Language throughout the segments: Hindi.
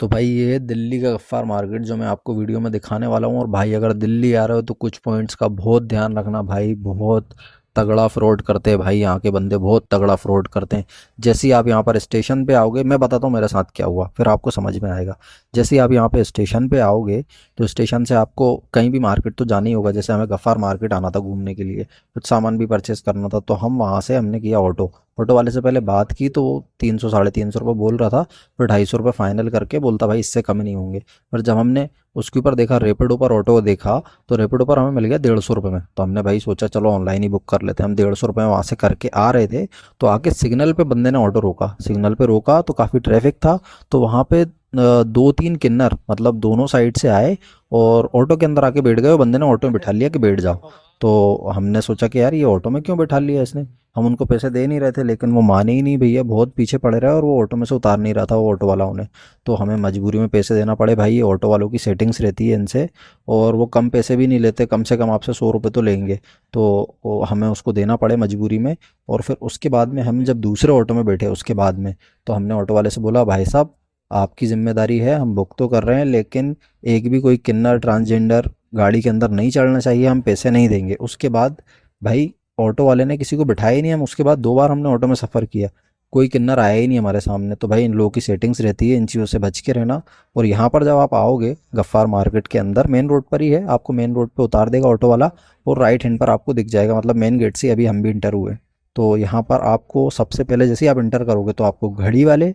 तो भाई ये दिल्ली का गफ्फार मार्केट जो मैं आपको वीडियो में दिखाने वाला हूँ। और भाई अगर दिल्ली आ रहे हो तो कुछ पॉइंट्स का बहुत ध्यान रखना भाई। बहुत तगड़ा फ्रॉड करते हैं भाई, यहाँ के बंदे बहुत तगड़ा फ्रॉड करते हैं। जैसे ही आप यहाँ पर स्टेशन पे आओगे, मैं बताता हूँ मेरे साथ क्या हुआ, फिर आपको समझ में आएगा। जैसे ही आप यहाँ पे स्टेशन पे आओगे तो स्टेशन से आपको कहीं भी मार्केट तो जाना ही होगा। जैसे हमें गफ्फार मार्केट आना था घूमने के लिए, कुछ सामान भी परचेस करना था, तो हम वहाँ से हमने किया ऑटो। ऑटो वाले से पहले बात की तो वो 300 350 रुपये बोल रहा था। फिर 250 रुपये फाइनल करके बोलता भाई इससे कम नहीं होंगे। पर जब हमने उसके ऊपर देखा, रेपिडो पर ऑटो देखा, तो रेपिडो पर हमें मिल गया 150 रुपये में। तो हमने भाई सोचा चलो ऑनलाइन ही बुक कर लेते हैं। हम 150 रुपये में वहाँ से करके आ रहे थे, तो आके सिग्नल पे बंदे ने ऑटो रोका। सिग्नल पे रोका तो काफ़ी ट्रैफिक था, तो वहाँ पे दो तीन किन्नर मतलब दोनों साइड से आए और ऑटो के अंदर आके बैठ गए। बंदे ने ऑटो में बिठा लिया कि बैठ जाओ। तो हमने सोचा कि यार ये ऑटो में क्यों बैठा लिया इसने। हम उनको पैसे दे नहीं रहे थे, लेकिन वो माने ही नहीं भैया, बहुत पीछे पड़े रहे और वो ऑटो में से उतार नहीं रहा था वो ऑटो वाला उन्हें। तो हमें मजबूरी में पैसे देना पड़े भाई। ये ऑटो वालों की सेटिंग्स रहती है इनसे, और वो कम पैसे भी नहीं लेते, कम से कम आपसे 100 रुपये तो लेंगे। तो हमें उसको देना पड़े मजबूरी में। और फिर उसके बाद में हम जब दूसरे ऑटो में बैठे उसके बाद में, तो हमने ऑटो वाले से बोला भाई साहब आपकी जिम्मेदारी है, हम बुक तो कर रहे हैं, लेकिन एक भी कोई किन्नर ट्रांसजेंडर गाड़ी के अंदर नहीं चढ़ना चाहिए, हम पैसे नहीं देंगे। उसके बाद भाई ऑटो वाले ने किसी को बिठाया ही नहीं। हम उसके बाद 2 बार हमने ऑटो में सफ़र किया, कोई किन्नर आया ही नहीं हमारे सामने। तो भाई इन लोगों की सेटिंग्स रहती है, इन चीज़ों से बच के रहना। और यहाँ पर जब आप आओगे गफ्फार मार्केट के अंदर, मेन रोड पर ही है, आपको मेन रोड पे उतार देगा ऑटो वाला, और राइट हैंड पर आपको दिख जाएगा, मतलब मेन गेट से अभी हम भी इंटर हुए। तो यहाँ पर आपको सबसे पहले जैसे ही आप इंटर करोगे तो आपको घड़ी वाले,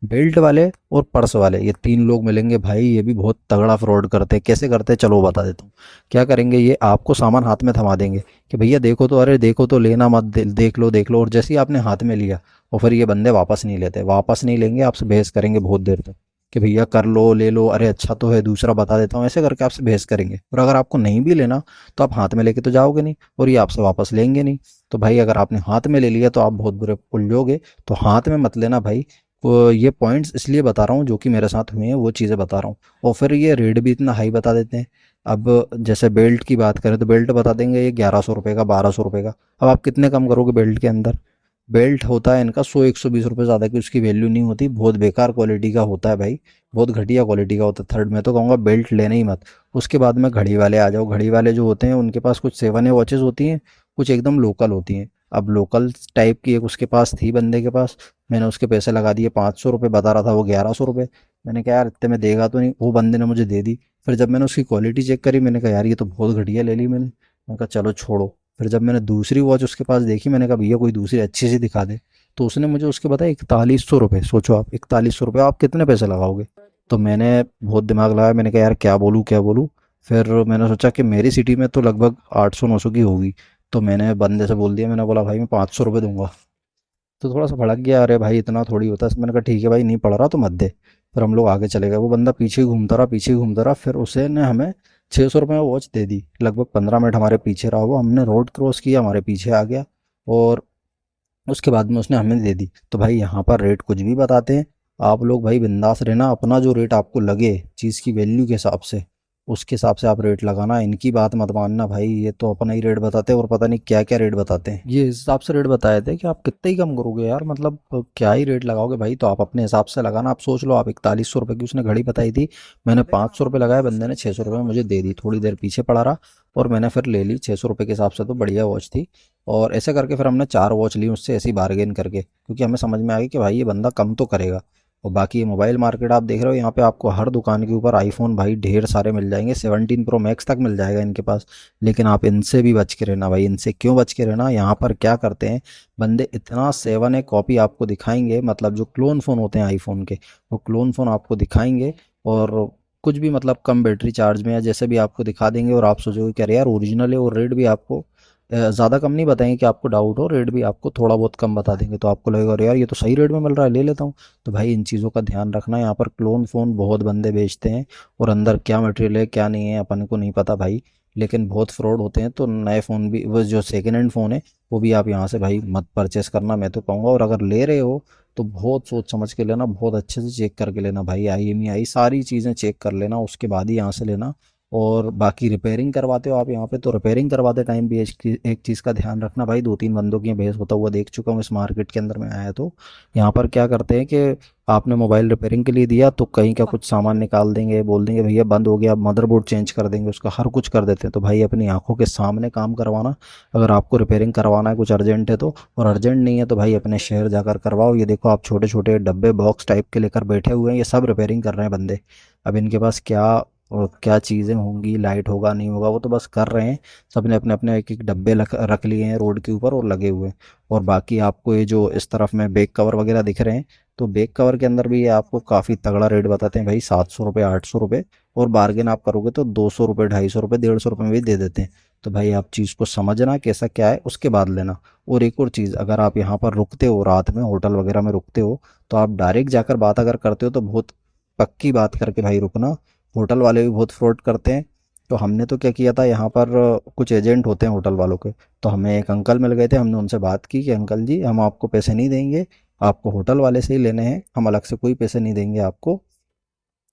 बेल्ट वाले और पर्स वाले, ये 3 लोग मिलेंगे भाई। ये भी बहुत तगड़ा फ्रॉड करते हैं। कैसे करते हैं चलो बता देता हूँ। क्या करेंगे, ये आपको सामान हाथ में थमा देंगे कि भैया देखो तो, अरे देखो तो, लेना मत, देख लो देख लो। और जैसे ही आपने हाथ में लिया, और फिर ये बंदे वापस नहीं लेते, वापस नहीं लेंगे, आपसे बहस करेंगे बहुत देर तक कि भैया कर लो, ले लो, अरे अच्छा तो है, दूसरा बता देता हूँ, ऐसे करके आपसे बहस करेंगे। और अगर आपको नहीं भी लेना तो आप हाथ में लेके तो जाओगे नहीं, और ये आपसे वापस लेंगे नहीं। तो भाई अगर आपने हाथ में ले लिया तो आप बहुत बुरे उलझोगे। तो हाथ में मत लेना भाई। ये पॉइंट्स इसलिए बता रहा हूँ जो कि मेरे साथ हुए हैं, वो चीज़ें बता रहा हूँ। और फिर ये रेट भी इतना हाई बता देते हैं। अब जैसे बेल्ट की बात करें तो बेल्ट बता देंगे ये 1100 रुपये का, 1200 रुपये का। अब आप कितने कम करोगे बेल्ट के अंदर। बेल्ट होता है इनका 100 120 रुपये, ज़्यादा की उसकी वैल्यू नहीं होती। बहुत बेकार क्वालिटी का होता है भाई, बहुत घटिया क्वालिटी का होता है। थर्ड में तो कहूँगा बेल्ट लेना ही मत। उसके बाद में घड़ी वाले आ जाओ। घड़ी वाले जो होते हैं उनके पास कुछ 7A वॉचेज़ होती हैं, कुछ एकदम लोकल होती हैं। अब लोकल टाइप की एक उसके पास थी, बंदे के पास। मैंने उसके पैसे लगा दिए, 500 रुपये बता रहा था वो, 1100 रुपये। मैंने कहा यार इतने में देगा तो नहीं, वो बंदे ने मुझे दे दी। फिर जब मैंने उसकी क्वालिटी चेक करी, मैंने कहा यार ये तो बहुत घटिया ले ली मैंने कहा चलो छोड़ो। फिर जब मैंने दूसरी वॉच उसके पास देखी, मैंने कहा भैया कोई दूसरी अच्छी सी दिखा दे। तो उसने मुझे उसके बताया 4100 रुपये। सोचो आप, 4100 रुपये, आप कितने पैसे लगाओगे। तो मैंने बहुत दिमाग लगाया, मैंने कहा यार क्या बोलूँ क्या बोलूँ। फिर मैंने सोचा कि मेरी सिटी में तो लगभग 800 900 की होगी। तो मैंने बंदे से बोल दिया, मैंने बोला भाई मैं 500 रुपये दूंगा। तो थोड़ा सा भड़क गया, अरे भाई इतना थोड़ी होता है। मैंने कहा ठीक है भाई, नहीं पड़ रहा तो मत दे। फिर हम लोग आगे चले गए। वो बंदा पीछे ही घूमता रहा, पीछे ही घूमता रहा। फिर उसे ने हमें 600 रुपये में वॉच दे दी। लगभग 15 मिनट हमारे पीछे रहा वो। हमने रोड क्रॉस किया, हमारे पीछे आ गया, और उसके बाद में उसने हमें दे दी। तो भाई यहाँ पर रेट कुछ भी बताते हैं। आप लोग भाई बिंदास रहना, अपना जो रेट आपको लगे चीज़ की वैल्यू के हिसाब से, उसके हिसाब से आप रेट लगाना। इनकी बात मत मानना भाई, ये तो अपना ही रेट बताते हैं और पता नहीं क्या क्या रेट बताते हैं। ये इस हिसाब से रेट बताए थे कि आप कितने ही कम करोगे यार, मतलब क्या ही रेट लगाओगे भाई। तो आप अपने हिसाब से लगाना। आप सोच लो, आप 4100 रुपये की उसने घड़ी बताई थी, मैंने 500 रुपये लगाए, बंदे ने 600 रुपये मुझे दे दी। थोड़ी देर पीछे पड़ा रहा और मैंने फिर ले ली। 600 रुपये के हिसाब से तो बढ़िया वॉच थी। और ऐसे करके फिर हमने 4 वॉच ली उससे, ऐसी बार्गेन करके, क्योंकि हमें समझ में आ गया कि भाई ये बंदा कम तो करेगा। और बाकी ये मोबाइल मार्केट आप देख रहे हो, यहाँ पे आपको हर दुकान के ऊपर आईफोन भाई ढेर सारे मिल जाएंगे। 17 प्रो मैक्स तक मिल जाएगा इनके पास। लेकिन आप इनसे भी बच के रहना भाई। इनसे क्यों बच के रहना, यहाँ पर क्या करते हैं बंदे, इतना 7A कॉपी आपको दिखाएंगे, मतलब जो क्लोन फ़ोन होते हैं आईफोन के, वो क्लोन फ़ोन आपको दिखाएंगे। और कुछ भी मतलब कम बैटरी चार्ज में या जैसे भी आपको दिखा देंगे, और आप सोचोगे कि अरे यार ओरिजिनल है। और रेट भी आपको ज़्यादा कम नहीं बताएंगे कि आपको डाउट हो, रेट भी आपको थोड़ा बहुत कम बता देंगे। तो आपको लगेगा अरे यार ये तो सही रेट में मिल रहा है, ले लेता हूँ। तो भाई इन चीज़ों का ध्यान रखना। यहाँ पर क्लोन फ़ोन बहुत बंदे बेचते हैं, और अंदर क्या मटेरियल है क्या नहीं है अपन को नहीं पता भाई। लेकिन बहुत फ्रॉड होते हैं। तो नए फ़ोन भी, वो जो सेकेंड हैंड फ़ोन है, वो भी आप यहाँ से भाई मत परचेस करना, मैं तो कहूँगा। और अगर ले रहे हो तो बहुत सोच समझ के लेना, बहुत अच्छे से चेक करके लेना भाई। IMEI सारी चीज़ें चेक कर लेना, उसके बाद ही यहाँ से लेना। और बाकी रिपेयरिंग करवाते हो आप यहाँ पे, तो रिपेयरिंग करवाते टाइम भी एक चीज़ का ध्यान रखना भाई। 2 3 बंदों की बहस होता हुआ देख चुका हूँ इस मार्केट के अंदर में आया। तो यहाँ पर क्या करते हैं कि आपने मोबाइल रिपेयरिंग के लिए दिया तो कहीं का कुछ सामान निकाल देंगे, बोल देंगे भैया बंद हो गया, मदरबोर्ड चेंज कर देंगे, उसका हर कुछ कर देते हैं। तो भाई अपनी आंखों के सामने काम करवाना। अगर आपको रिपेयरिंग करवाना है, कुछ अर्जेंट है तो, और अर्जेंट नहीं है तो भाई अपने शहर जाकर करवाओ। ये देखो आप छोटे छोटे डब्बे बॉक्स टाइप के लेकर बैठे हुए हैं, ये सब रिपेयरिंग कर रहे हैं बंदे। अब इनके पास क्या और क्या चीज़ें होंगी, लाइट होगा नहीं होगा, वो तो बस कर रहे हैं। सब ने अपने अपने एक एक डब्बे रख लिए हैं रोड के ऊपर और लगे हुए हैं। और बाकी आपको ये जो इस तरफ में बैक कवर वगैरह दिख रहे हैं, तो बैक कवर के अंदर भी ये आपको काफ़ी तगड़ा रेट बताते हैं भाई, 700 रुपये, 800 रुपये। और बार्गेन आप करोगे तो 200 रुपये, 250 रुपये, 150 रुपये में भी दे देते हैं। तो भाई आप चीज़ को समझना कैसा क्या है, उसके बाद लेना। और एक और चीज़, अगर आप यहाँ पर रुकते हो रात में, होटल वगैरह में रुकते हो, तो आप डायरेक्ट जाकर बात अगर करते हो तो बहुत पक्की बात करके भाई रुकना। होटल वाले भी बहुत फ्रॉड करते हैं। तो हमने तो क्या किया था, यहाँ पर कुछ एजेंट होते हैं होटल वालों के। तो हमें एक अंकल मिल गए थे, हमने उनसे बात की कि अंकल जी हम आपको पैसे नहीं देंगे, आपको होटल वाले से ही लेने हैं, हम अलग से कोई पैसे नहीं देंगे आपको,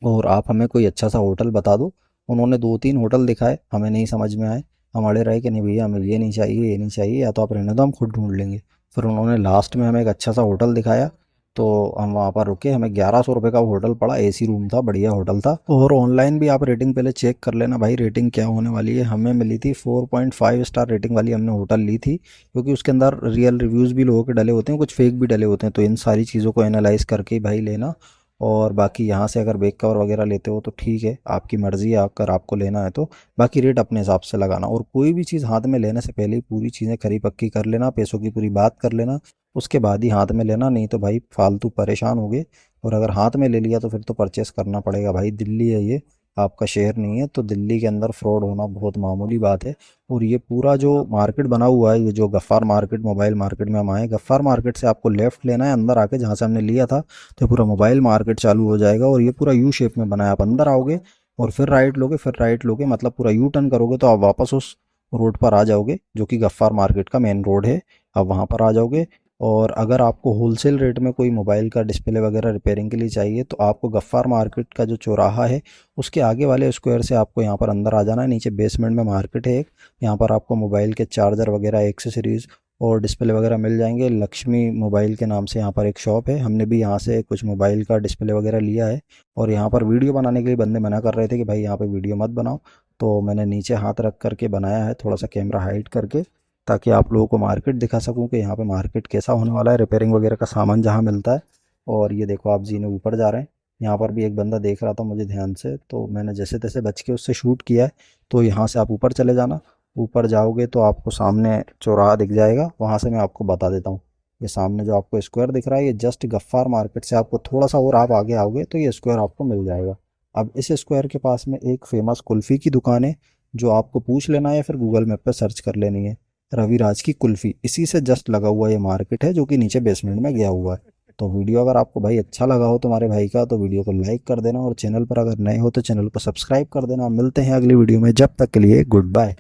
और आप हमें कोई अच्छा सा होटल बता दो। उन्होंने दो तीन होटल दिखाए, हमें नहीं समझ में आए। हम अड़े रहे कि नहीं भैया हमें ये नहीं चाहिए, ये नहीं चाहिए, या तो आप रहने दो हम खुद ढूंढ लेंगे। फिर उन्होंने लास्ट में हमें एक अच्छा सा होटल दिखाया। तो हम वहाँ पर रुके, हमें 1100 रुपये का होटल पड़ा, एसी रूम था, बढ़िया होटल था। और ऑनलाइन भी आप रेटिंग पहले चेक कर लेना भाई, रेटिंग क्या होने वाली है। हमें मिली थी 4.5 स्टार रेटिंग वाली, हमने होटल ली थी, क्योंकि उसके अंदर रियल रिव्यूज़ भी लोगों के डले होते हैं, कुछ फेक भी डले होते हैं। तो इन सारी चीज़ों को एनालाइज करके भाई लेना। और बाकी यहाँ से अगर बैक कवर वगैरह लेते हो तो ठीक है, आपकी मर्ज़ी है, अगर आपको लेना है तो। बाकी रेट अपने हिसाब से लगाना, और कोई भी चीज़ हाथ में लेने से पहले ही पूरी चीज़ें खरी पक्की कर लेना, पैसों की पूरी बात कर लेना, उसके बाद ही हाथ में लेना, नहीं तो भाई फालतू परेशान होगे। और अगर हाथ में ले लिया तो फिर तो परचेस करना पड़ेगा भाई, दिल्ली है ये, आपका शहर नहीं है। तो दिल्ली के अंदर फ्रॉड होना बहुत मामूली बात है। और ये पूरा जो मार्केट बना हुआ है, ये जो गफ्फार मार्केट, मोबाइल मार्केट में हम आए, गफ्फार मार्केट से आपको लेफ़्ट लेना है अंदर आके, जहाँ से हमने लिया था। तो पूरा मोबाइल मार्केट चालू हो जाएगा, और ये पूरा यू शेप में बना है। आप अंदर आओगे और फिर राइट लोगे, फिर राइट लोगे, मतलब पूरा यू टर्न करोगे तो आप वापस उस रोड पर आ जाओगे जो कि गफ्फार मार्केट का मेन रोड है। आप वहाँ पर आ जाओगे। और अगर आपको होलसेल रेट में कोई मोबाइल का डिस्प्ले वगैरह रिपेयरिंग के लिए चाहिए, तो आपको गफ्फार मार्केट का जो चौराहा है, उसके आगे वाले स्क्वायर से आपको यहाँ पर अंदर आ जाना है। नीचे बेसमेंट में मार्केट है एक, यहाँ पर आपको मोबाइल के चार्जर वगैरह, एक्सेसरीज़ और डिस्प्ले वगैरह मिल जाएंगे। लक्ष्मी मोबाइल के नाम से यहाँ पर एक शॉप है, हमने भी यहाँ से कुछ मोबाइल का डिस्प्ले वगैरह लिया है। और यहाँ पर वीडियो बनाने के लिए बंदे मना कर रहे थे कि भाई यहाँ पे वीडियो मत बनाओ, तो मैंने नीचे हाथ रख करके बनाया है, थोड़ा सा कैमरा हाइड करके, ताकि आप लोगों को मार्केट दिखा सकूँ कि यहाँ पे मार्केट कैसा होने वाला है, रिपेयरिंग वगैरह का सामान जहाँ मिलता है। और ये देखो आप जीने ऊपर जा रहे हैं, यहाँ पर भी एक बंदा देख रहा था मुझे ध्यान से, तो मैंने जैसे तैसे बच के उससे शूट किया है। तो यहाँ से आप ऊपर चले जाना, ऊपर जाओगे तो आपको सामने चौराहा दिख जाएगा, वहाँ से मैं आपको बता देता हूँ। ये सामने जो आपको स्क्वायर दिख रहा है, ये जस्ट गफ्फार मार्केट से आपको थोड़ा सा और आप आगे आओगे तो ये स्क्वायर आपको मिल जाएगा। अब इस स्क्वायर के पास में एक फेमस कुल्फ़ी की दुकान है, जो आपको पूछ लेना है या फिर गूगल मैप पर सर्च कर लेनी है, रविराज की कुल्फ़ी। इसी से जस्ट लगा हुआ ये मार्केट है, जो कि नीचे बेसमेंट में गया हुआ है। तो वीडियो अगर आपको भाई अच्छा लगा हो तुम्हारे भाई का, तो वीडियो को लाइक कर देना, और चैनल पर अगर नए हो तो चैनल को सब्सक्राइब कर देना। मिलते हैं अगली वीडियो में, जब तक के लिए गुड बाय।